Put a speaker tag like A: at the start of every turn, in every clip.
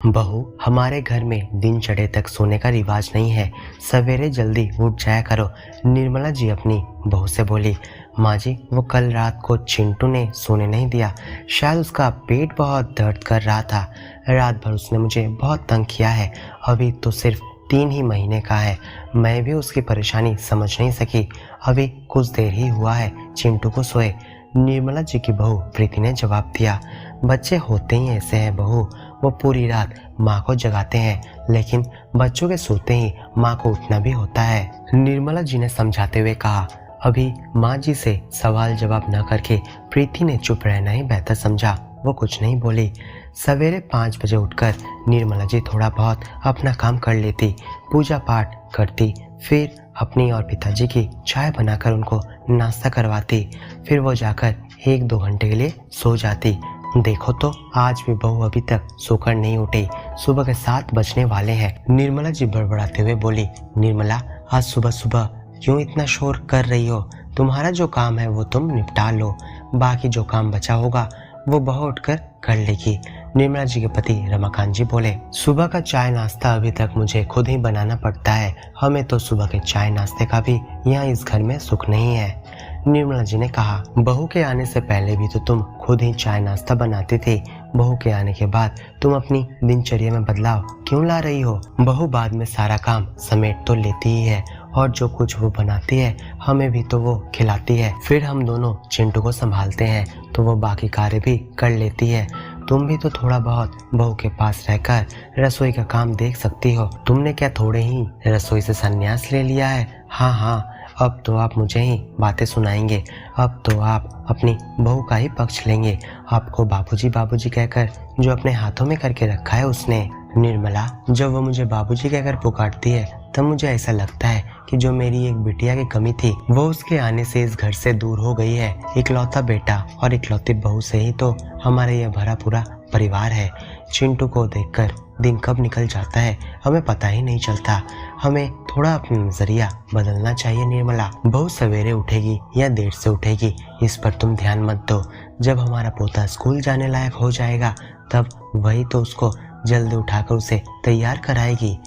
A: बहू, हमारे घर में दिन चढ़े तक सोने का रिवाज नहीं है। सवेरे जल्दी उठ जाया करो। निर्मला जी अपनी बहू से बोली। माँ जी, वो कल रात को चिंटू ने सोने नहीं दिया। शायद उसका पेट बहुत दर्द कर रहा था। रात भर उसने मुझे बहुत तंग किया है। अभी तो सिर्फ 3 ही महीने का है। मैं भी उसकी परेशानी समझ नहीं सकी। अभी कुछ देर ही हुआ है चिंटू को सोए। निर्मला जी की बहू प्रीति ने जवाब दिया। बच्चे होते ही ऐसे हैं बहू, वो पूरी रात माँ को जगाते हैं, लेकिन बच्चों के सोते ही माँ को उठना भी होता है। निर्मला जी ने समझाते हुए कहा। अभी माँ जी से सवाल जवाब न करके प्रीति ने चुप रहना ही बेहतर समझा। वो कुछ नहीं बोली। सवेरे 5 बजे उठकर निर्मला जी थोड़ा बहुत अपना काम कर लेती, पूजा पाठ करती, फिर अपनी और पिताजी की चाय बनाकर उनको नाश्ता करवाती। फिर वो जाकर 1-2 घंटे के लिए सो जाती। देखो तो आज भी बहू अभी तक सोकर नहीं उठी। सुबह के 7 बजने वाले हैं। निर्मला जी बड़बड़ाते हुए बोली। निर्मला, आज सुबह सुबह क्यों इतना शोर कर रही हो? तुम्हारा जो काम है वो तुम निपटा लो, बाकी जो काम बचा होगा वो बहू उठकर कर लेगी। निर्मला जी के पति रमाकांत जी बोले। सुबह का चाय नाश्ता अभी तक मुझे खुद ही बनाना पड़ता है। हमें तो सुबह के चाय नाश्ते का भी यहाँ इस घर में सुख नहीं है। निर्मला जी ने कहा। बहू के आने से पहले भी तो तुम खुद ही चाय नाश्ता बनाती थी। बहू के आने के बाद तुम अपनी दिनचर्या में बदलाव क्यों ला रही हो? बहू बाद में सारा काम समेट तो लेती ही है, और जो कुछ वो बनाती है हमें भी तो वो खिलाती है। फिर हम दोनों चिंटू को संभालते हैं तो वो बाकी कार्य भी कर लेती है। तुम भी तो थोड़ा बहुत बहू के पास रहकर रसोई का काम देख सकती हो। तुमने क्या थोड़े ही रसोई से संन्यास ले लिया है? हाँ हाँ, अब तो आप मुझे ही बातें सुनाएंगे। अब तो आप अपनी बहू का ही पक्ष लेंगे। आपको बाबूजी बाबूजी कहकर जो अपने हाथों में करके रखा है उसने। निर्मला, जब वो मुझे बाबूजी कहकर पुकारती है तब मुझे ऐसा लगता है कि जो मेरी एक बिटिया की कमी थी वो उसके आने से इस घर से दूर हो गई है। इकलौता बेटा और इकलौती बहू से ही तो हमारा यह भरा पूरा परिवार है। चिंटू को देखकर दिन कब निकल जाता है हमें पता ही नहीं चलता। हमें थोड़ा अपना नजरिया बदलना चाहिए। निर्मला, बहू सवेरे उठेगी या देर से उठेगी इस पर तुम ध्यान मत दो। जब हमारा पोता स्कूल जाने लायक हो जाएगा तब वही तो उसको जल्दी उठाकर उसे तैयार कराएगी।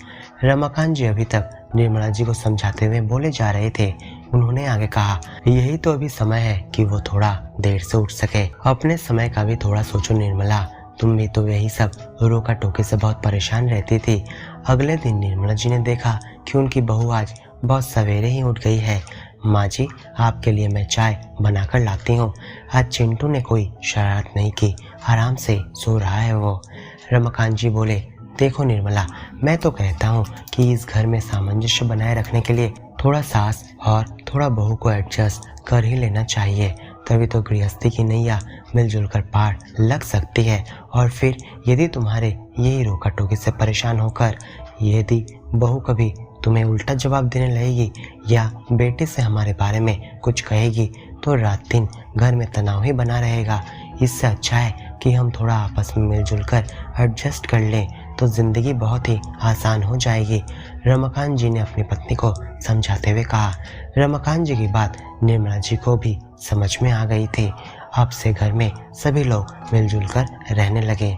A: रमाकांत जी अभी तक निर्मला जी को समझाते हुए बोले जा रहे थे। उन्होंने आगे कहा। यही तो अभी समय है कि वो थोड़ा देर से उठ सके। अपने समय का भी थोड़ा सोचो निर्मला। तुम भी तो यही सब रोका टोके से बहुत परेशान रहती थी। अगले दिन निर्मला जी ने देखा कि उनकी बहू आज बहुत सवेरे ही उठ गई है। माँ जी, आपके लिए मैं चाय बनाकर लाती हूँ। आज चिंटू ने कोई शरारत नहीं की, आराम से सो रहा है वो। रमाकांत जी बोले। देखो निर्मला, मैं तो कहता हूँ कि इस घर में सामंजस्य बनाए रखने के लिए थोड़ा सास और थोड़ा बहू को एडजस्ट कर ही लेना चाहिए। तभी तो गृहस्थी की नैया मिलजुल कर पार लग सकती है। और फिर यदि तुम्हारे यही रोका टोकी से परेशान होकर यदि बहू कभी तुम्हें उल्टा जवाब देने लगेगी या बेटे से हमारे बारे में कुछ कहेगी तो रात दिन घर में तनाव ही बना रहेगा। इससे अच्छा है कि हम थोड़ा आपस में मिलजुल कर एडजस्ट कर लें तो जिंदगी बहुत ही आसान हो जाएगी। रमाकांत जी ने अपनी पत्नी को समझाते हुए कहा। रमाकांत जी की बात निर्मला जी को भी समझ में आ गई थी। अब से घर में सभी लोग मिलजुल कर रहने लगे।